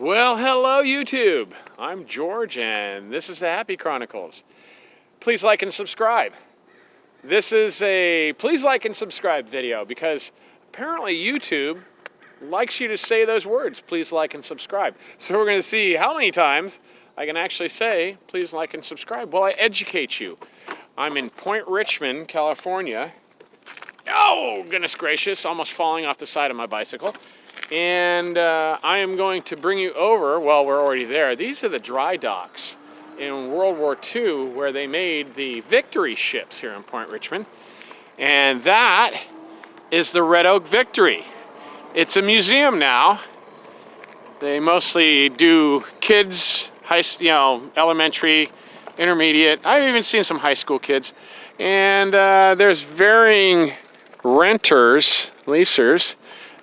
Well, hello YouTube. I'm George and this is the Happy Chronicles. Please like and subscribe. This is a please like and subscribe video because apparently YouTube likes you to say those words, please like and subscribe. So we're going to see how many times I can actually say please like and subscribe while I educate you. I'm in Point Richmond, California. Oh, goodness gracious, almost falling off the side of my bicycle. And I am going to bring you over, well, we're already there. These are the dry docks in World War II where they made the Victory ships here in Point Richmond. And that is the Red Oak Victory. It's a museum now. They mostly do kids, elementary, intermediate. I've even seen some high school kids. And there's varying renters, leasers,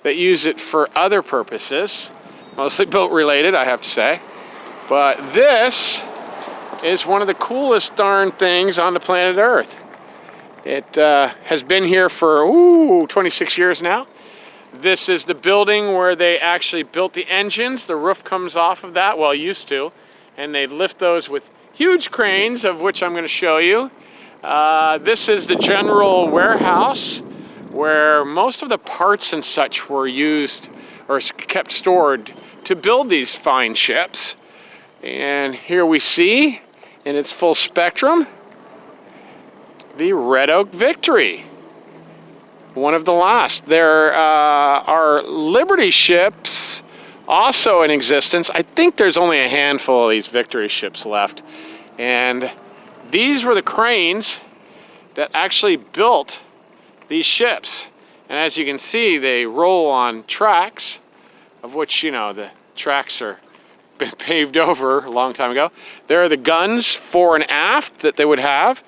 that use it for other purposes, mostly boat related, I have to say. But this is one of the coolest darn things on the planet Earth. It has been here for 26 years now. This is the building where they actually built the engines. The roof comes off of that, well, used to, and they lift those with huge cranes, of which I'm going to show you. This is the general warehouse, where most of the parts and such were used or kept stored to build these fine ships. And here we see, in its full spectrum, the Red Oak Victory. One of the last. There are Liberty ships also in existence. I think there's only a handful of these Victory ships left. And these were the cranes that actually built these ships. And as you can see, they roll on tracks, of which, the tracks are been paved over a long time ago. There are the guns fore and aft that they would have.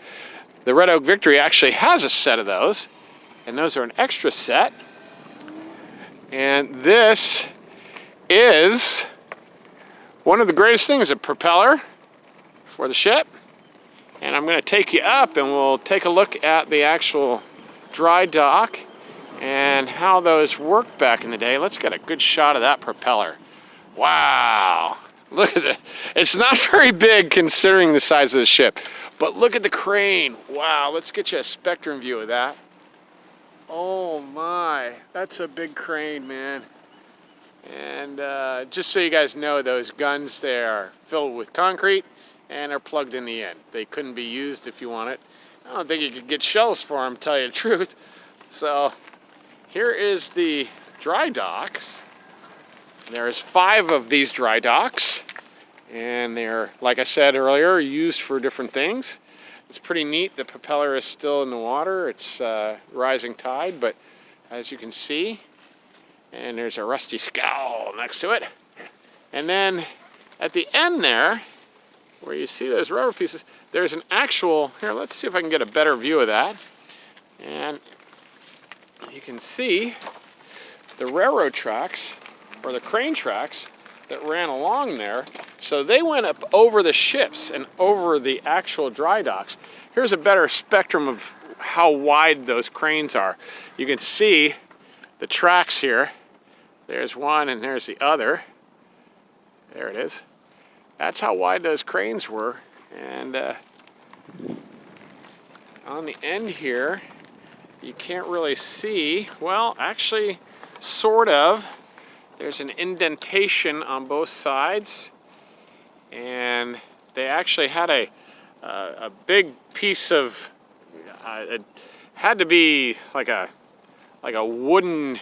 The Red Oak Victory actually has a set of those, and those are an extra set. And this is one of the greatest things, a propeller for the ship. And I'm going to take you up and we'll take a look at the actual dry dock and how those worked back in the day. Let's get a good shot of that propeller. Wow, look at it. It's not very big considering the size of the ship, but look at the crane. Wow, let's get you a spectrum view of that. Oh my, that's a big crane, man. And just so you guys know, those guns there are filled with concrete and are plugged in the end. They couldn't be used if you want it. I don't think you could get shells for them, to tell you the truth. So here is the dry docks. There's 5 of these dry docks, and they're, like I said earlier, used for different things. It's pretty neat. The propeller is still in the water. It's rising tide, but as you can see, and there's a rusty scow next to it. And then at the end there, where you see those rubber pieces, there's an actual, here, let's see if I can get a better view of that. And you can see the railroad tracks, or the crane tracks, that ran along there. So they went up over the ships and over the actual dry docks. Here's a better spectrum of how wide those cranes are. You can see the tracks here. There's one and there's the other. There it is. That's how wide those cranes were. And on the end here, you can't really see. Well, actually, sort of. There's an indentation on both sides. And they actually had a big piece of, it had to be like a wooden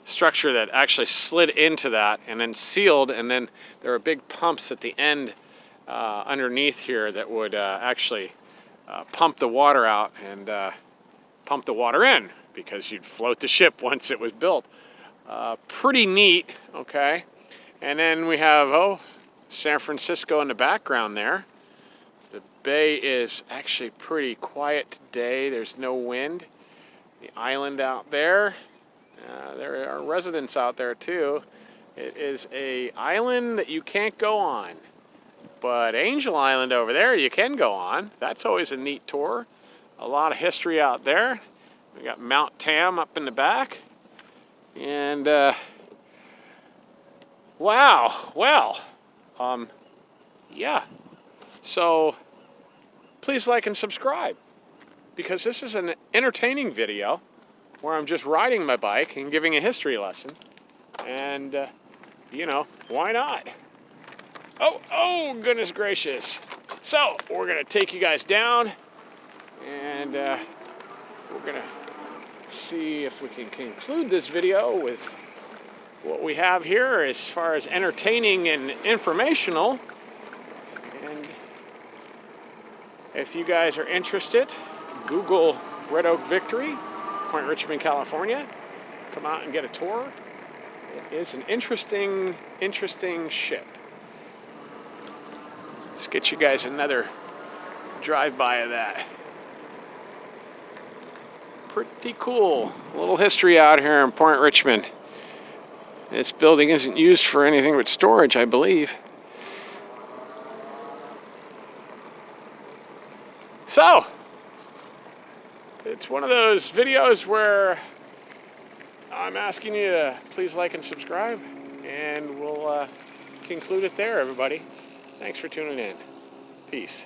structure that actually slid into that and then sealed, and then there are big pumps at the end underneath here that would actually pump the water out and pump the water in, because you'd float the ship once it was built. Pretty neat, okay? And then we have, San Francisco in the background there. The bay is actually pretty quiet today. There's no wind. The island out there, there are residents out there too. It is an island that you can't go on. But Angel Island over there, you can go on. That's always a neat tour. A lot of history out there. We got Mount Tam up in the back. And Wow. Well, yeah. So please like and subscribe, because this is an entertaining video where I'm just riding my bike and giving a history lesson. And, why not? Oh, goodness gracious. So, we're going to take you guys down, and we're going to see if we can conclude this video with what we have here as far as entertaining and informational. And if you guys are interested, Google Red Oak Victory, Point Richmond, California. Come out and get a tour. It is an interesting ship. Let's get you guys another drive-by of that. Pretty cool. A little history out here in Point Richmond. This building isn't used for anything but storage, I believe. So, it's one of those videos where I'm asking you to please like and subscribe, and we'll conclude it there, everybody. Thanks for tuning in. Peace.